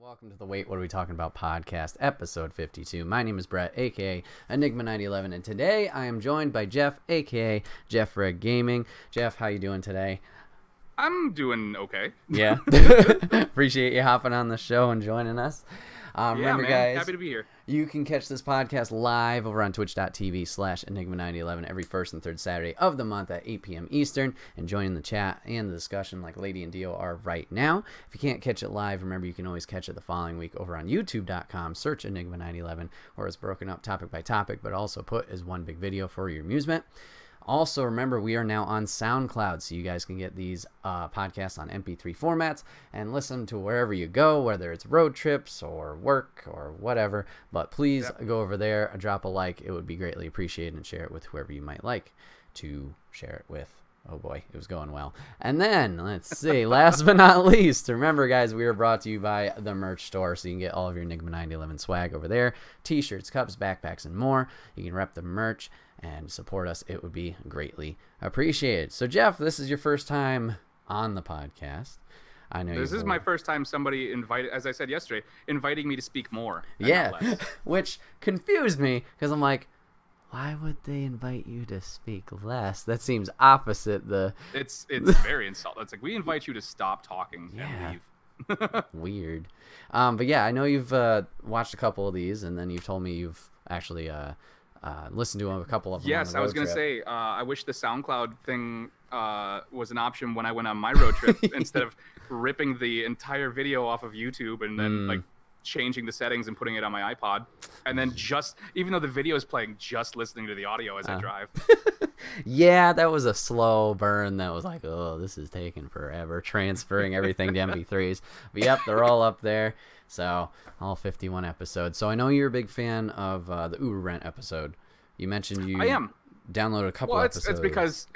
Welcome to the Wait, What Are We Talking About podcast, episode 52. My name is Bret, a.k.a. Enigma9011, and today I am joined by Jeff, a.k.a. Jeff Red Gaming. Jeff, how you doing today? I'm doing okay. Yeah. Appreciate you hopping on the show and joining us. Remember, man, guys, happy to be here. You can catch this podcast live over on twitch.tv/Enigma9011 every first and third Saturday of the month at 8 p.m. Eastern, and join the chat and the discussion like Lady and Dio are right now. If you can't catch it live, remember you can always catch it the following week over on youtube.com. Search Enigma9011, where it's broken up topic by topic, but also put as one big video for your amusement. Also, remember, we are now on SoundCloud, so you guys can get these podcasts on MP3 formats and listen to wherever you go, whether it's road trips or work or whatever. But please go over there, drop a like. It would be greatly appreciated, and share it with whoever you might like to share it with. Oh boy, it was going well. And then, let's see, last but not least, remember, guys, we are brought to you by the merch store, so you can get all of your Enigma 911 swag over there. T-shirts, cups, backpacks, and more. You can rep the merch and support us. It would be greatly appreciated. So, Jeff, this is your first time on the podcast. I know this is my first time somebody invited, as I said yesterday, inviting me to speak more. Yeah, which confused me because I'm like, why would they invite you to speak less? That seems opposite the... It's very insulting. It's like, we invite you to stop talking and leave. Weird. But yeah, I know you've watched a couple of these, and then you've told me you've actually listened to a couple of them. Yes, I was going to say, I wish the SoundCloud thing was an option when I went on my road trip instead of ripping the entire video off of YouTube and then like changing the settings and putting it on my iPod, and then just, even though the video is playing, just listening to the audio as I drive. Yeah, that was a slow burn. That was like, oh, this is taking forever, transferring everything to MP3s. But yep, they're all up there. So all 51 episodes. So I know you're a big fan of the Uber Rent episode. You mentioned you downloaded a couple episodes.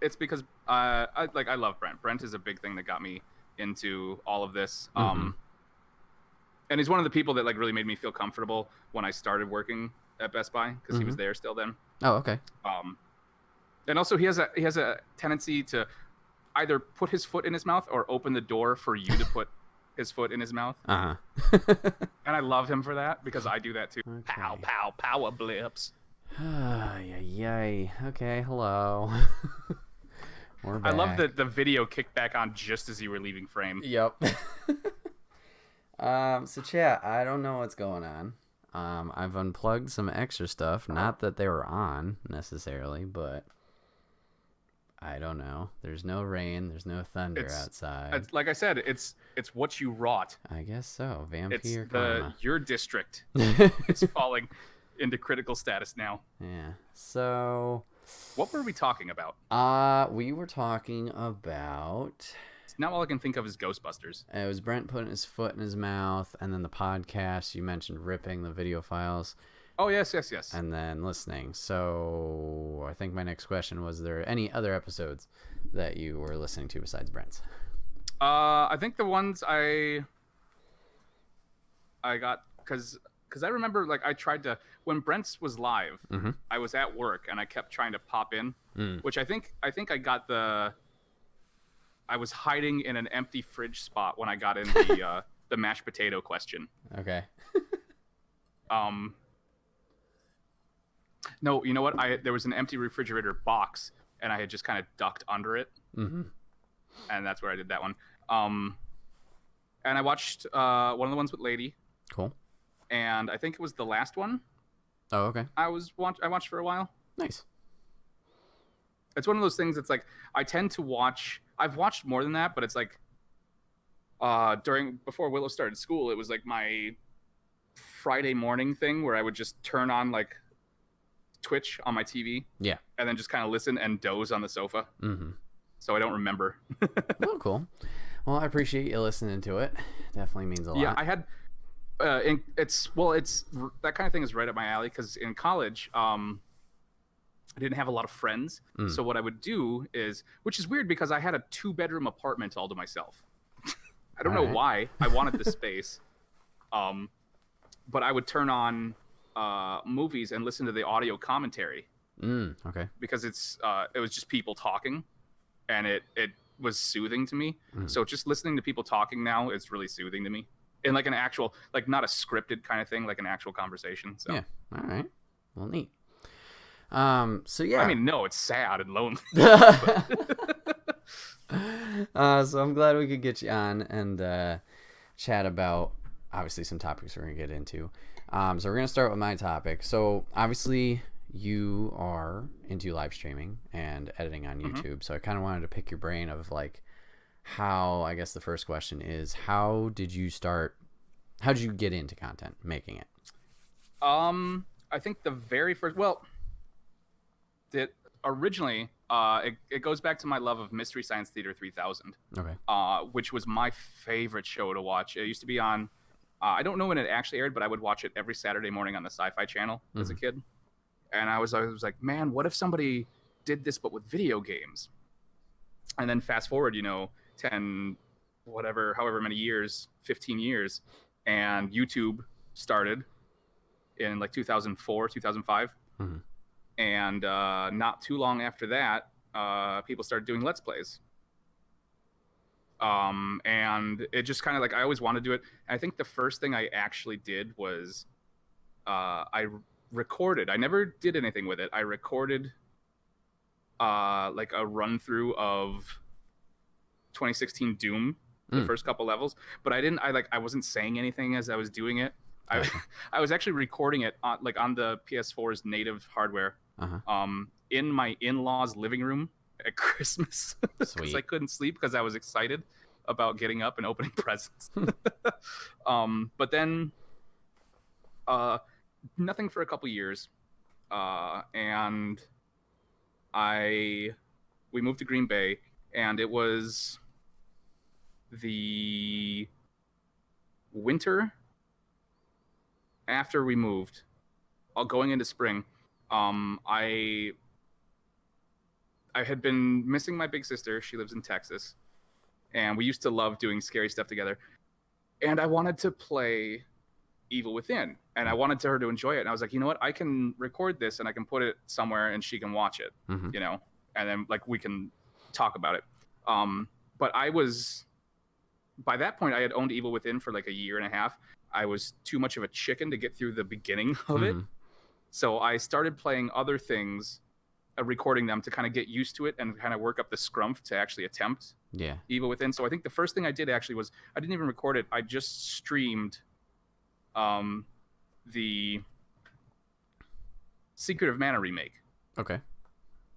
It's because I love Brent. Brent is a big thing that got me into all of this. And he's one of the people that like really made me feel comfortable when I started working at Best Buy, because he was there still then. Oh, okay. And also he has a tendency to either put his foot in his mouth or open the door for you to put his foot in his mouth. And I love him for that, because I do that too. Okay. Pow, pow, power blips. Yay. Okay, hello. We're back. I love that the video kicked back on just as you were leaving frame. Yep. So chat, I don't know what's going on. I've unplugged some extra stuff. Not that they were on necessarily, but I don't know. There's no rain. There's no thunder outside. It's, like I said, it's what you wrought. I guess so. Vampire it's karma. Your district is falling into critical status now. Yeah. So, what were we talking about? We were talking about... Now all I can think of is Ghostbusters. It was Brent putting his foot in his mouth, and then the podcast, you mentioned ripping the video files. Oh, yes. And then listening. So I think my next question was, there any other episodes that you were listening to besides Brent's? I think the ones I got, because I remember, like, I tried to, when Brent's was live, I was at work, and I kept trying to pop in, which I think I got I was hiding in an empty fridge spot when I got in the mashed potato question. Okay. No, you know what? There was an empty refrigerator box, and I had just kind of ducked under it. And that's where I did that one. And I watched one of the ones with Lady. Cool. And I think it was the last one. Oh, okay. I watched for a while. Nice. It's one of those things that's like, I tend to watch... I've watched more than that, but it's like before Willow started school, it was like my Friday morning thing where I would just turn on like Twitch on my TV. Yeah. And then just kind of listen and doze on the sofa. So I don't remember. Oh, cool. Well, I appreciate you listening to it. Definitely means a lot. Yeah, I had it's that kind of thing is right up my alley, because in college, I didn't have a lot of friends. So what I would do is, which is weird because I had a 2-bedroom apartment all to myself. I don't know why. I wanted the space. But I would turn on movies and listen to the audio commentary. Okay. Because it was just people talking, and it was soothing to me. So just listening to people talking now is really soothing to me. in like an actual, like not a scripted kind of thing, like an actual conversation. So Yeah. All right. Well, neat. So yeah. I mean, no, it's sad and lonely. So I'm glad we could get you on and chat about obviously some topics we're gonna get into. So we're gonna start with my topic. So obviously you are into live streaming and editing on YouTube. So I kind of wanted to pick your brain of like how, I guess the first question is, how did you get into content making it? I think the very first, well, that originally, it goes back to my love of Mystery Science Theater 3000. Okay. Which was my favorite show to watch. It used to be on, I don't know when it actually aired, but I would watch it every Saturday morning on the Sci-Fi Channel as a kid. And I was like, man, what if somebody did this but with video games? And then fast forward, 10, whatever, however many years, 15 years, and YouTube started in like 2004, 2005. And not too long after that, people started doing Let's Plays. And it just kind of like, I always wanted to do it. And I think the first thing I actually did was I recorded. I never did anything with it. I recorded like a run through of 2016 Doom, the first couple levels, but I wasn't saying anything as I was doing it. I was actually recording it on the PS4's native hardware, in my in-laws' living room at Christmas, because I couldn't sleep because I was excited about getting up and opening presents. But then nothing for a couple years, and we moved to Green Bay, and it was the winter after we moved, going into spring. I had been missing my big sister. She lives in Texas, and we used to love doing scary stuff together. And I wanted to play Evil Within, and I wanted her to enjoy it. And I was like, you know what? I can record this, and I can put it somewhere, and she can watch it, and then like we can talk about it. But by that point, I had owned Evil Within for like a year and a half. I was too much of a chicken to get through the beginning of it. So I started playing other things, recording them to kind of get used to it and kind of work up the scrumph to actually attempt Evil Within. So I think the first thing I did actually was, I didn't even record it. I just streamed the Secret of Mana remake. Okay.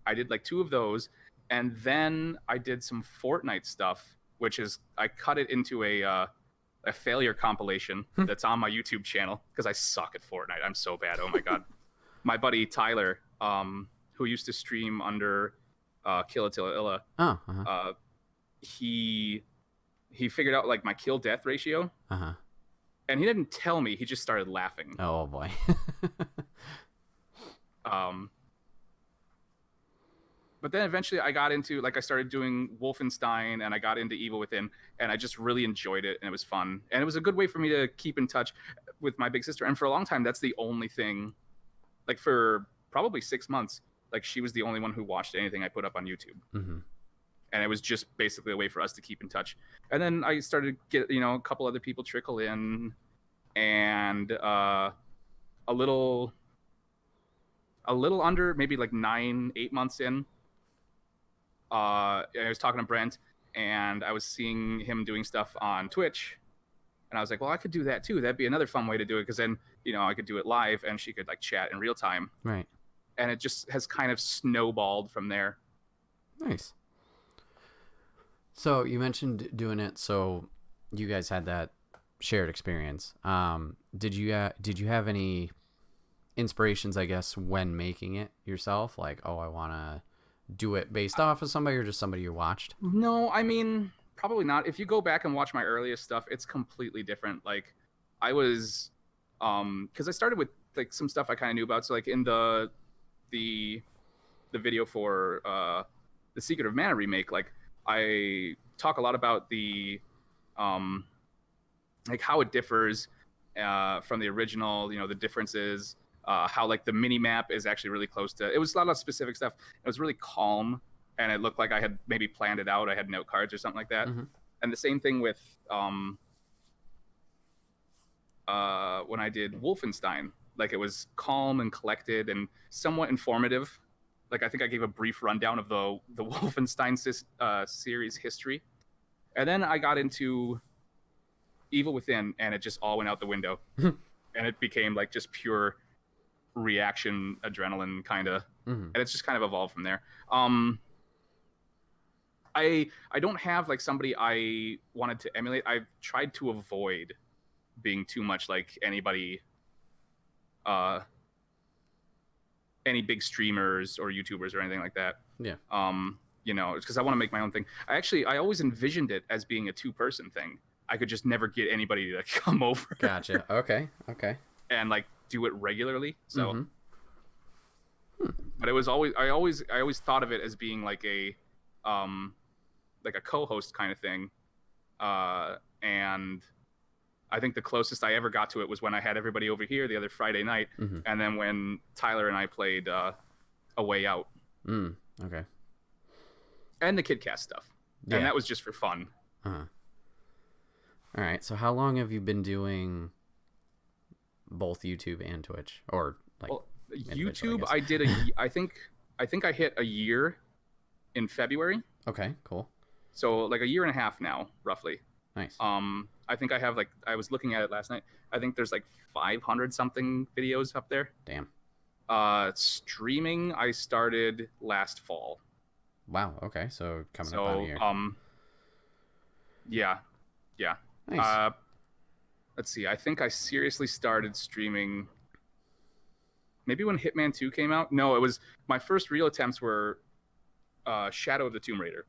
I did like 2 of those, and then I did some Fortnite stuff, which is, I cut it into a failure compilation that's on my YouTube channel, because I suck at Fortnite. I'm so bad. Oh my god. My buddy Tyler, who used to stream under Killatilla Illa, he figured out like my kill death ratio, and he didn't tell me. He just started laughing. Oh boy. But then eventually I got into, like, I started doing Wolfenstein, and I got into Evil Within, and I just really enjoyed it, and it was fun. And it was a good way for me to keep in touch with my big sister. And for a long time, that's the only thing, like for probably 6 months, like she was the only one who watched anything I put up on YouTube. And it was just basically a way for us to keep in touch. And then I started to get, a couple other people trickle in, and a little under maybe like 9-8 months in, I was talking to Brent, and I was seeing him doing stuff on Twitch, and I was like, well, I could do that too. That'd be another fun way to do it, because then, I could do it live, and she could like chat in real time. Right. And it just has kind of snowballed from there. Nice. So you mentioned doing it, so you guys had that shared experience. Did you have any inspirations, I guess, when making it yourself? Like, oh, I want to do it based off of somebody, or just somebody you watched? No, I mean, probably not. If you go back and watch my earliest stuff, it's completely different. Like, I was, because I started with like some stuff I kind of knew about. So like in the video for the Secret of Mana remake, like I talk a lot about the like how it differs from the original, the differences, how like the mini map is actually really close to, it was a lot of specific stuff. It was really calm, and it looked like I had maybe planned it out. I had note cards or something like that. And the same thing with when I did Wolfenstein. Like, it was calm and collected and somewhat informative. Like, I think I gave a brief rundown of the Wolfenstein series history. And then I got into Evil Within, and it just all went out the window. And it became like just pure reaction, adrenaline kind of. And it's just kind of evolved from there. I don't have like somebody I wanted to emulate. I've tried to avoid being too much like anybody, any big streamers or YouTubers or anything like that. Yeah. You know, it's because I want to make my own thing. I always envisioned it as being a 2-person thing. I could just never get anybody to come over. Gotcha. Okay. And like do it regularly. So, but it was always I always thought of it as being like a co-host kind of thing. And I think the closest I ever got to it was when I had everybody over here the other Friday night, and then when Tyler and I played A Way Out. Okay. And the KidCast stuff. Yeah. And that was just for fun. All right. So how long have you been doing both YouTube and Twitch? Or like YouTube, I did I think I hit a year in February. Okay, cool. So like a year and a half now, roughly. Nice. I think I have like, I was looking at it last night. I think there's like 500 something videos up there. Damn. Streaming, I started last fall. Wow. Okay. So coming up on a year. Yeah. Nice. Let's see. I think I seriously started streaming maybe when Hitman 2 came out. No, it was my first real attempts were Shadow of the Tomb Raider.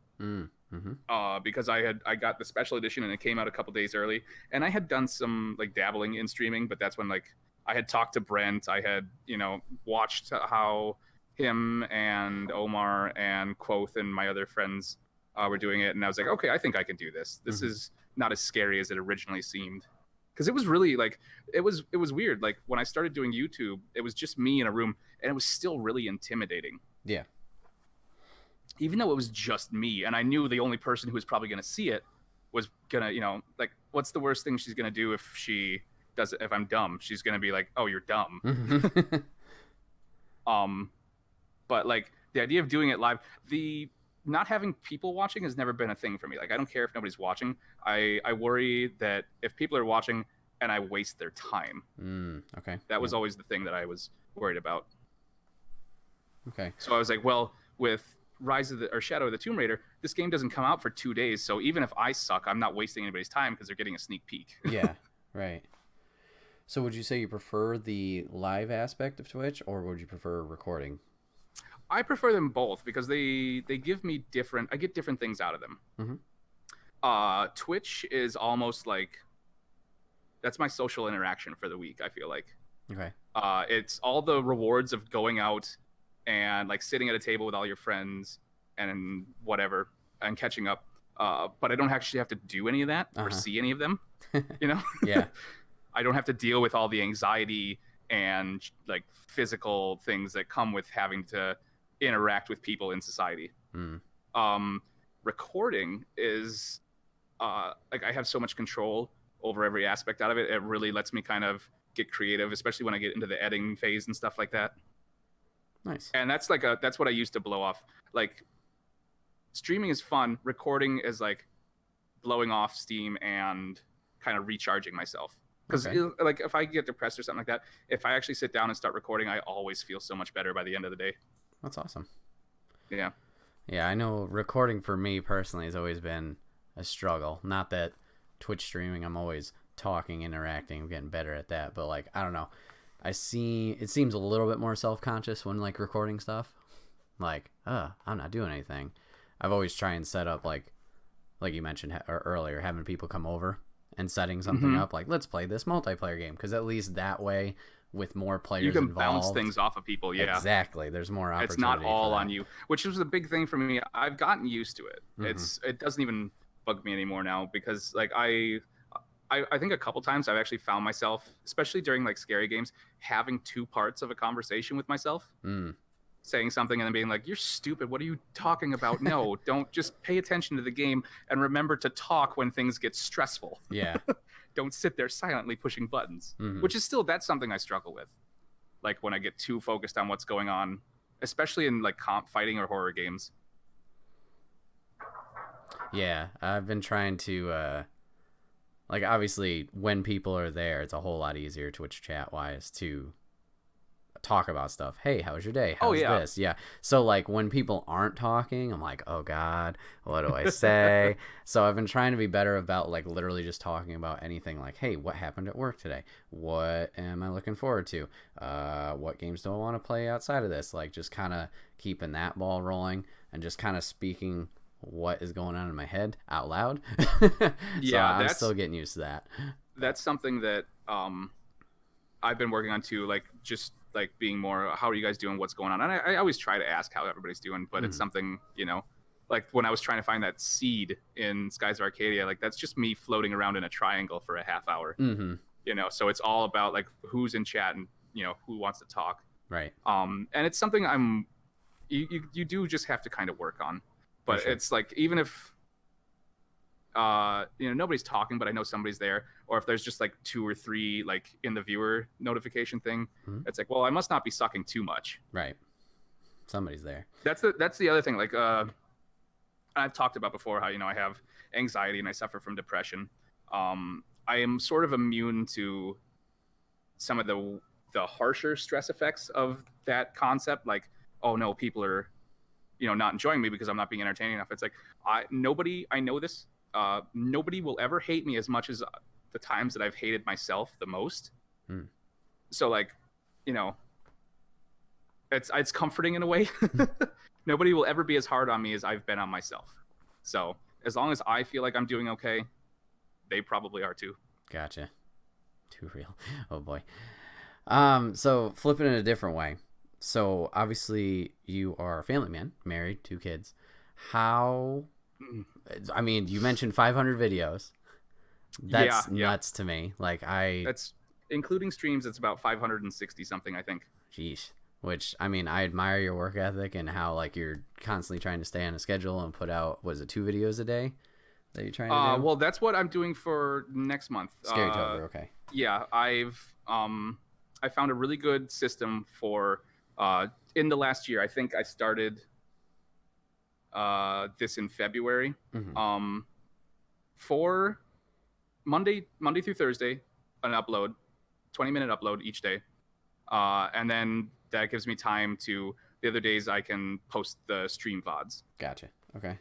Because I got the special edition and it came out a couple days early, and I had done some like dabbling in streaming, but that's when like I had talked to Brent. I had, you know, watched how him and Omar and Quoth and my other friends were doing it, and I was like, okay, I think I can do this. This is not as scary as it originally seemed, because it was really like it was weird. Like when I started doing YouTube, it was just me in a room, and it was still really intimidating. Yeah. Even though it was just me, and I knew the only person who was probably going to see it was going to, you know, like, what's the worst thing she's going to do if she does it? If I'm dumb, she's going to be like, oh, you're dumb. But like the idea of doing it live, the not having people watching has never been a thing for me. Like, I don't care if nobody's watching. I worry that if people are watching and I waste their time. Okay. That was always the thing that I was worried about. Okay. So I was like, well, with Shadow of the Tomb Raider, this game doesn't come out for 2 days, so even if I suck, I'm not wasting anybody's time because they're getting a sneak peek. Yeah, right. So would you say you prefer the live aspect of Twitch, or would you prefer recording? I prefer them both because they give me I get different things out of them. Twitch is almost like that's my social interaction for the week, I feel like. Okay. It's all the rewards of going out and like sitting at a table with all your friends and whatever and catching up. But I don't actually have to do any of that or see any of them, you know? Yeah. I don't have to deal with all the anxiety and like physical things that come with having to interact with people in society. Recording is like I have so much control over every aspect out of it. It really lets me kind of get creative, especially when I get into the editing phase and stuff like that. Nice. And that's like that's what I used to blow off. Like streaming is fun. Recording is like blowing off steam and kind of recharging myself. Because like if I get depressed or something like that, if I actually sit down and start recording, I always feel so much better by the end of the day. That's awesome. Yeah. Yeah, I know recording for me personally has always been a struggle. Not that Twitch streaming, I'm always talking, interacting, I'm getting better at that. But like, I don't know. It seems a little bit more self-conscious when like recording stuff. Like, I'm not doing anything. I've always tried and set up like you mentioned earlier, having people come over and setting something up. Like, let's play this multiplayer game, because at least that way, with more players involved, you can bounce things off of people. Yeah, exactly. There's more opportunity. It's not all on you, which was a big thing for me. I've gotten used to it. It doesn't even bug me anymore now, because like I think a couple times I've actually found myself, especially during like scary games, having 2 parts of a conversation with myself, saying something and then being like, "You're stupid. What are you talking about? No, don't just pay attention to the game and remember to talk when things get stressful." Yeah. don't sit there silently pushing buttons, Mm-hmm. which is that's something I struggle with. Like when I get too focused on what's going on, especially in like comp fighting or horror games. Yeah, I've been trying to, like, obviously, when people are there, it's a whole lot easier Twitch chat-wise to talk about stuff. Hey, how was your day? How's this? Yeah. So, like, when people aren't talking, I'm like, oh, God, what do I say? So I've been trying to be better about, like, literally just talking about anything. Like, hey, what happened at work today? What am I looking forward to? What games do I want to play outside of this? Like, just kind of keeping that ball rolling and just kind of speaking what is going on in my head out loud. So I'm still getting used to that. That's something that I've been working on too, like just like being more, how are you guys doing, what's going on? And I always try to ask how everybody's doing, but it's something, you know, like when I was trying to find that seed in Skies of Arcadia, like that's just me floating around in a triangle for a half hour. You know, so it's all about like who's in chat and, you know, who wants to talk. Right. And it's something you do just have to kind of work on. But sure. It's like, even if, you know, nobody's talking, but I know somebody's there, or if there's just like 2 or 3, like in the viewer notification thing, it's like, well, I must not be sucking too much. Right. Somebody's there. That's the other thing. Like, I've talked about before how, you know, I have anxiety and I suffer from depression. I am sort of immune to some of the harsher stress effects of that concept. Like, oh no, people are, you know, not enjoying me because I'm not being entertaining enough. It's like, I know this. Nobody will ever hate me as much as the times that I've hated myself the most. So like, you know, it's comforting in a way. Nobody will ever be as hard on me as I've been on myself. So as long as I feel like I'm doing okay, they probably are too. Gotcha. Too real. Oh boy. So flipping it a different way. So obviously you are a family man, married, 2 kids. How, I mean, you mentioned 500 videos. That's nuts to me. Like that's including streams. It's about 560 something, I think. Jeez. Which, I mean, I admire your work ethic and how like you're constantly trying to stay on a schedule and put out, what is it, 2 videos a day that you're trying to do? Well, that's what I'm doing for next month. Scarytober, okay. Yeah, I found a really good system for in the last year. I think I started this in February. For Monday through Thursday, an upload, 20-minute upload each day, and then that gives me time to the other days I can post the stream VODs. Gotcha. Okay.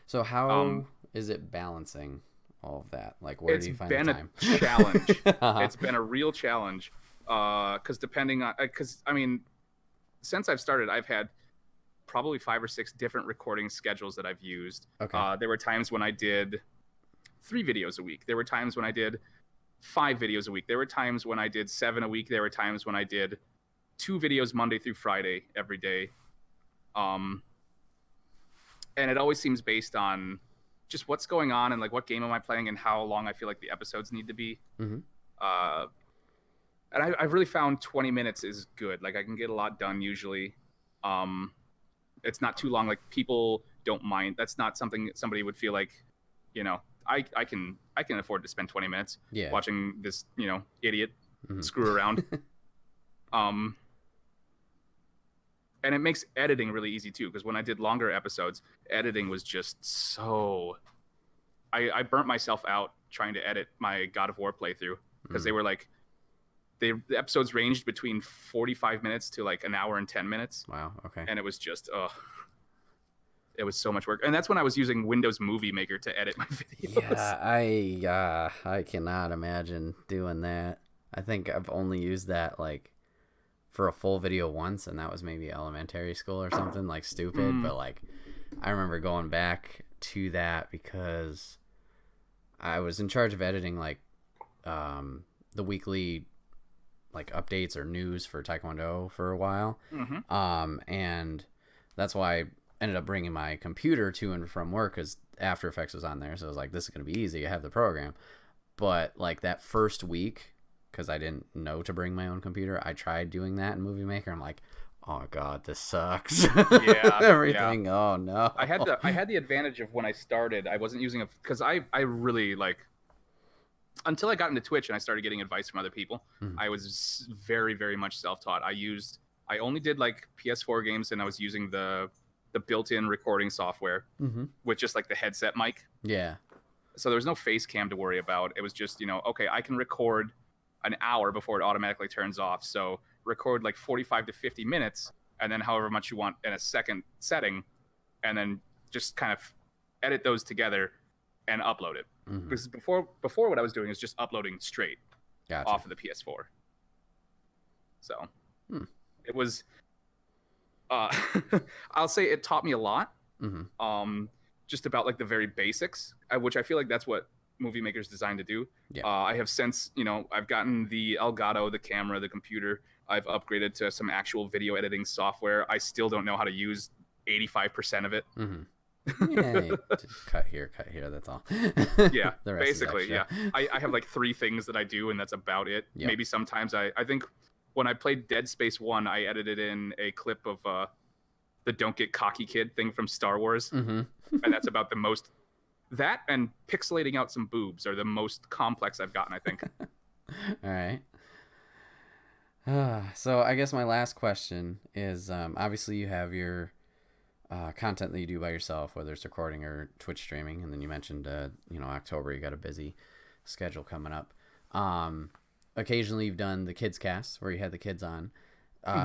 So how is it balancing all of that? Like, where do you find the time? It's been a challenge. It's been a real challenge. Because I mean, since I've started, I've had probably 5 or 6 different recording schedules that I've used. Okay. There were times when I did 3 videos a week. There were times when I did 5 videos a week. There were times when I did 7 a week. There were times when I did 2 videos Monday through Friday every day. And it always seems based on just what's going on and like what game am I playing and how long I feel like the episodes need to be. And I've really found 20 minutes is good. Like I can get a lot done usually. It's not too long. Like people don't mind. That's not something somebody would feel like, you know, I can afford to spend 20 minutes watching this, you know, idiot screw around. And it makes editing really easy too, because when I did longer episodes, editing was just so. I burnt myself out trying to edit my God of War playthrough because they were like, the episodes ranged between 45 minutes to like an hour and 10 minutes. Wow. Okay. And it was just, it was so much work. And that's when I was using Windows Movie Maker to edit my videos. Yeah, I cannot imagine doing that. I think I've only used that like for a full video once, and that was maybe elementary school or something, like stupid. But like, I remember going back to that because I was in charge of editing like the weekly like updates or news for Taekwondo for a while. And that's why I ended up bringing my computer to and from work because After Effects was on there. So I was like, this is going to be easy. I have the program. But like that first week, because I didn't know to bring my own computer, I tried doing that in Movie Maker. I'm like, oh God, this sucks. Everything. Yeah. Oh no. I had the advantage of when I started, I wasn't using because I really like, until I got into Twitch and I started getting advice from other people, I was very, very much self-taught. I only did like PS4 games, and I was using the built-in recording software with just like the headset mic. Yeah. So there was no face cam to worry about. It was just, okay, I can record an hour before it automatically turns off. So record like 45 to 50 minutes, and then however much you want in a second setting, and then just kind of edit those together and upload it. Because before what I was doing is just uploading straight off of the PS4. So it was, I'll say it taught me a lot. Just about like the very basics, which I feel like that's what Movie Maker's designed to do. Yeah. I have since, I've gotten the Elgato, the camera, the computer. I've upgraded to some actual video editing software. I still don't know how to use 85% of it. Yeah, cut here, that's all. Yeah, basically, yeah. I have like 3 things that I do, and that's about it. Yep. Maybe sometimes I think when I played Dead Space 1, I edited in a clip of the Don't Get Cocky Kid thing from Star Wars. And that's about the most, that and pixelating out some boobs are the most complex I've gotten, I think. All right. So I guess my last question is, obviously you have your content that you do by yourself, whether it's recording or Twitch streaming, and then you mentioned October, you got a busy schedule coming up. Occasionally you've done the kids cast where you had the kids on.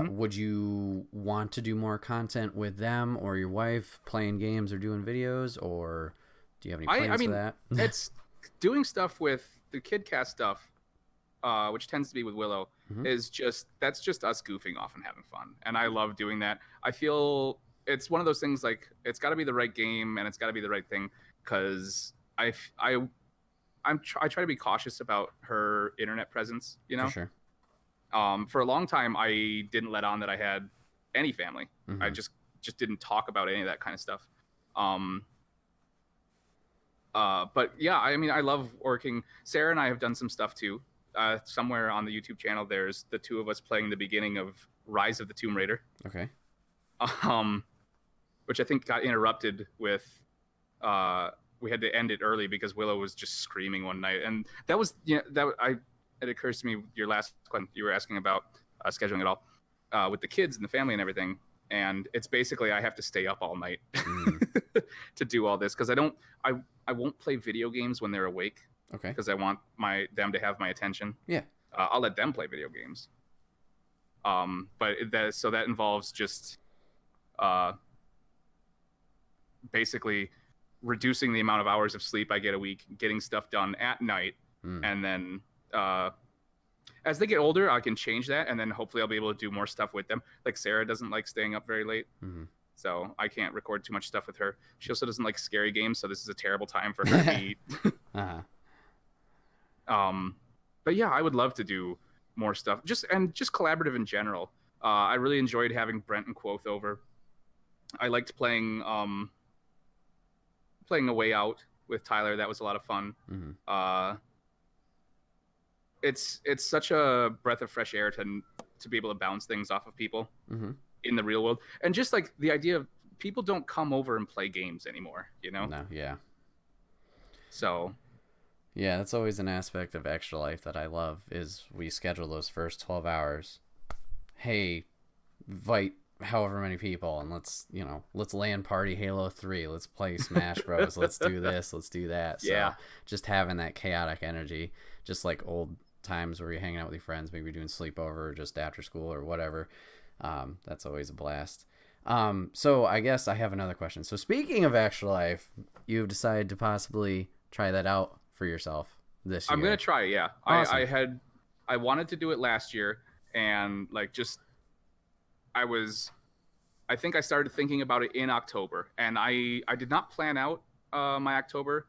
Would you want to do more content with them or your wife playing games or doing videos, or do you have any plans for that? It's doing stuff with the KidCast stuff, which tends to be with Willow, is that's just us goofing off and having fun. And I love doing that. I feel it's one of those things, like, it's got to be the right game and it's got to be the right thing, because I try to be cautious about her internet presence, For sure. For a long time, I didn't let on that I had any family. I just didn't talk about any of that kind of stuff. But yeah, I mean, I love working. Sarah and I have done some stuff too. Somewhere on the YouTube channel, there's the 2 of us playing the beginning of Rise of the Tomb Raider. Okay. Which I think got interrupted with, we had to end it early because Willow was just screaming one night, and that was, it occurs to me, your last question, you were asking about scheduling it all with the kids and the family and everything. And it's basically, I have to stay up all night to do all this, because I won't play video games when they're awake. Okay. Because I want them to have my attention. Yeah. I'll let them play video games. But that involves just basically reducing the amount of hours of sleep I get a week, getting stuff done at night, and then as they get older, I can change that, and then hopefully I'll be able to do more stuff with them. Like Sarah doesn't like staying up very late, so I can't record too much stuff with her. She also doesn't like scary games, so this is a terrible time for her to eat. But yeah, I would love to do more stuff, just collaborative in general. I really enjoyed having Brent and Quoth over. I liked playing A Way Out with Tyler. That was a lot of fun. It's such a breath of fresh air to be able to bounce things off of people in the real world, and just like the idea of people don't come over and play games anymore, No, yeah. So yeah, that's always an aspect of Extra Life that I love, is we schedule those first 12 hours. Hey, invite however many people, and let's LAN party Halo 3, let's play Smash Bros, let's do this, let's do that. So yeah, just having that chaotic energy, just like old times where you're hanging out with your friends, maybe doing sleepover or just after school or whatever. That's always a blast. So I guess I have another question. So speaking of Extra Life, you've decided to possibly try that out for yourself this year. I'm gonna try it, yeah. Awesome. I wanted to do it last year, and I think I started thinking about it in October, and I did not plan out my October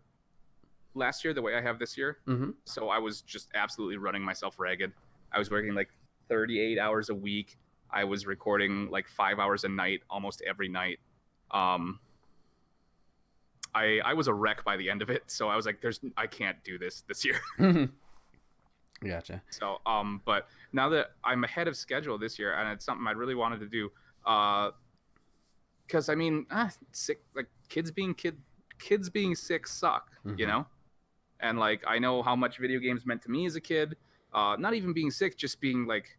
last year the way I have this year. So I was just absolutely running myself ragged. I was working like 38 hours a week. I was recording like 5 hours a night almost every night. I was a wreck by the end of it, so I was like, I can't do this year. Gotcha. So but now that I'm ahead of schedule this year, and it's something I really wanted to do, because I mean, sick, like kids being sick suck, And like I know how much video games meant to me as a kid. Not even being sick, just being like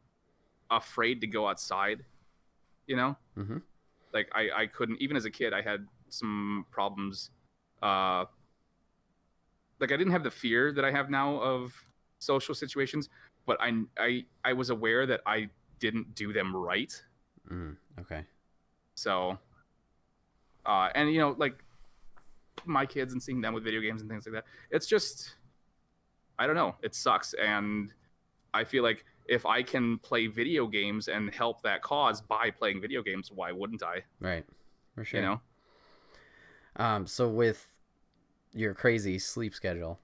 afraid to go outside. You know, Mm-hmm. like I couldn't, even as a kid. I had some problems. Uh, like I didn't have the fear that I have now of social situations, but I was aware that I didn't do them right. Okay. So, and like my kids and seeing them with video games and things like that, it's just, I don't know, it sucks. And I feel like if I can play video games and help that cause by playing video games, why wouldn't I? Right. For sure. You know? So with your crazy sleep schedule,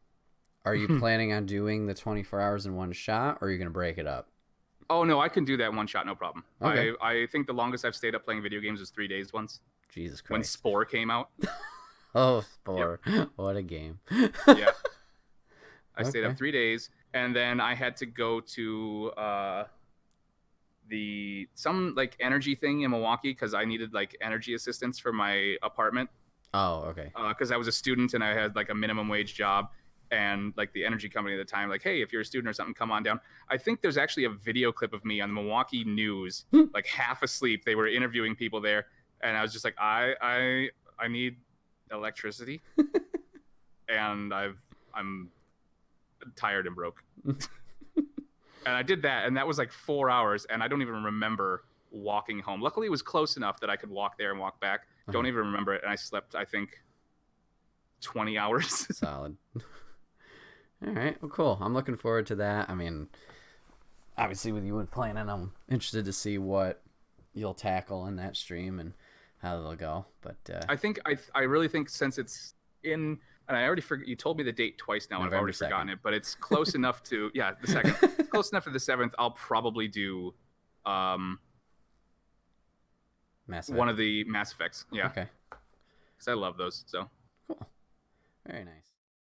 are you planning on doing the 24 hours in one shot, or are you going to break it up? Oh no, I can do that one shot, no problem. Okay. I think the longest I've stayed up playing video games was 3 days once. Jesus Christ. When Spore came out. Oh, Spore. Yep. What a game. Yeah. I stayed up 3 days, and then I had to go to some like energy thing in Milwaukee because I needed like energy assistance for my apartment. Oh, okay. Because I was a student and I had like a minimum wage job, and like the energy company at the time, like, hey, if you're a student or something, come on down. I think there's actually a video clip of me on the Milwaukee News, like half asleep. They were interviewing people there, and I was just like, I need electricity, and I'm tired and broke. And I did that, and that was like 4 hours, and I don't even remember walking home. Luckily, it was close enough that I could walk there and walk back. Don't even remember it, and I slept, I think, 20 hours. Solid. All right, well, cool. I'm looking forward to that. I mean, obviously with you planning, I'm interested to see what you'll tackle in that stream and how they'll go. But I really think since it's in, and I already forgot, you told me the date twice now, and I've already 2nd. forgotten it, but it's close enough to, yeah, the 2nd. It's close enough to the 7th. I'll probably do one of the Mass Effects. Yeah. Okay. Because I love those. So cool. Very nice.